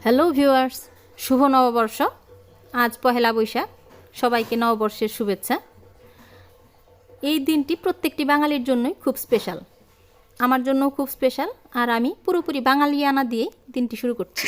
Hello viewers, শুভ নববর্ষ। আজ পহেলা বৈশাখ। সবাইকে নববর্ষের শুভেচ্ছা। এই দিনটি প্রত্যেকটি বাঙালির জন্যই খুব স্পেশাল, আমার জন্যও খুব স্পেশাল। আর আমি পুরোপুরি বাঙালিয়ানা দিয়েই দিনটি শুরু করছি।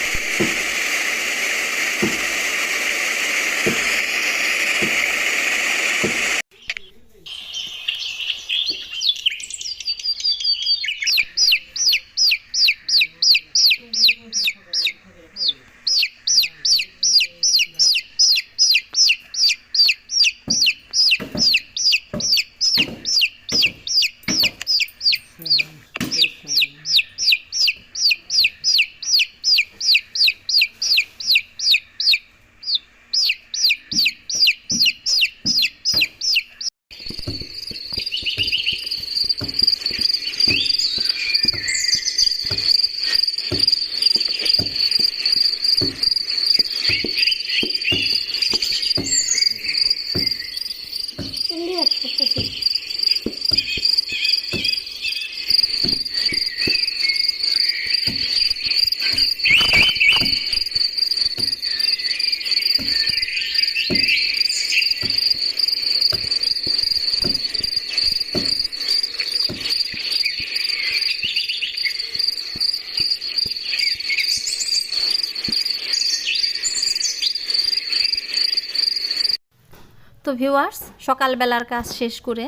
তো ভিউয়ার্স, সকালবেলার কাজ শেষ করে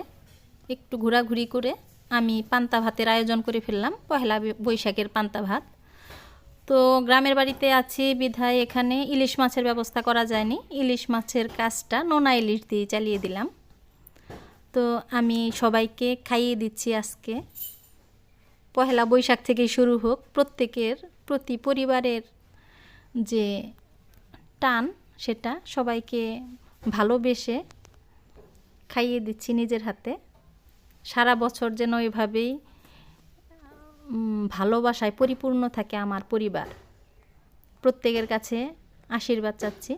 একটু ঘোরাঘুরি করে আমি পান্তা ভাতের আয়োজন করে ফেললাম, পহেলা বৈশাখের পান্তা ভাত। তো গ্রামের বাড়িতে আছি বিধায় এখানে ইলিশ মাছের ব্যবস্থা করা যায়নি। ইলিশ মাছের কাজটা নোনা ইলিশ দিয়ে চালিয়ে দিলাম। তো আমি সবাইকে খাইয়ে দিচ্ছি আজকে। পহেলা বৈশাখ থেকেই শুরু হোক, প্রত্যেকের প্রতি পরিবারের যে টান সেটা সবাইকে ভালোবেসে খাইয়ে দিচ্ছি নিজের হাতে। সারা বছর যেন এভাবেই ভালোবাসায় পরিপূর্ণ থাকে আমার পরিবার। প্রত্যেকের কাছে আশীর্বাদ চাচ্ছি,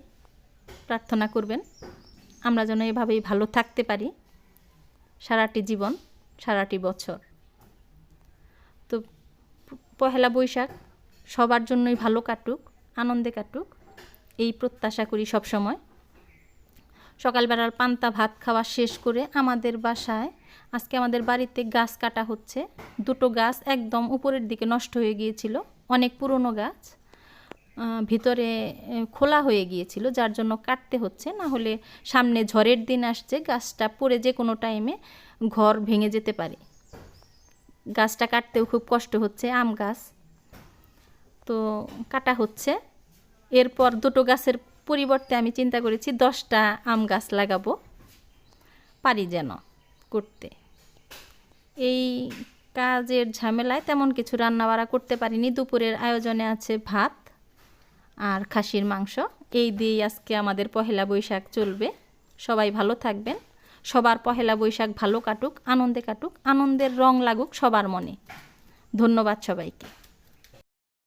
প্রার্থনা করবেন আমরা যেন এভাবেই ভালো থাকতে পারি সারাটি জীবন, সারাটি বছর। তো পহেলা বৈশাখ সবার জন্যই ভালো কাটুক, আনন্দে কাটুক, এই প্রত্যাশা করি সব সময়। সকালবেলার পান্তা ভাত খাওয়া শেষ করে আমাদের বাসায় আজকে আমাদের বাড়িতে গাছ কাটা হচ্ছে। দুটো গাছ একদম উপরের দিকে নষ্ট হয়ে গিয়েছিল, অনেক পুরনো গাছ, ভিতরে খোলা হয়ে গিয়েছিল, যার জন্য কাটতে হচ্ছে। না হলে সামনে ঝড়ের দিন আসছে, গাছটা পড়ে যে কোনো টাইমে ঘর ভেঙে যেতে পারে। গাছটা কাটতেও খুব কষ্ট হচ্ছে, আম গাছ। তো কাটা হচ্ছে। এরপর দুটো গাছের পরিবর্তে আমি চিন্তা করেছি 10টা আম গাছ লাগাবো, পারি যেন করতে। এই কাজের ঝামেলায় তেমন কিছু রান্নাবাড়া করতে পারিনি। দুপুরের আয়োজনে আছে ভাত আর খাসির মাংস। এই দিয়েই আজকে আমাদের পহেলা বৈশাখ চলবে। সবাই ভালো থাকবেন, সবার পহেলা বৈশাখ ভালো কাটুক, আনন্দে কাটুক, আনন্দের রং লাগুক সবার মনে। ধন্যবাদ সবাইকে।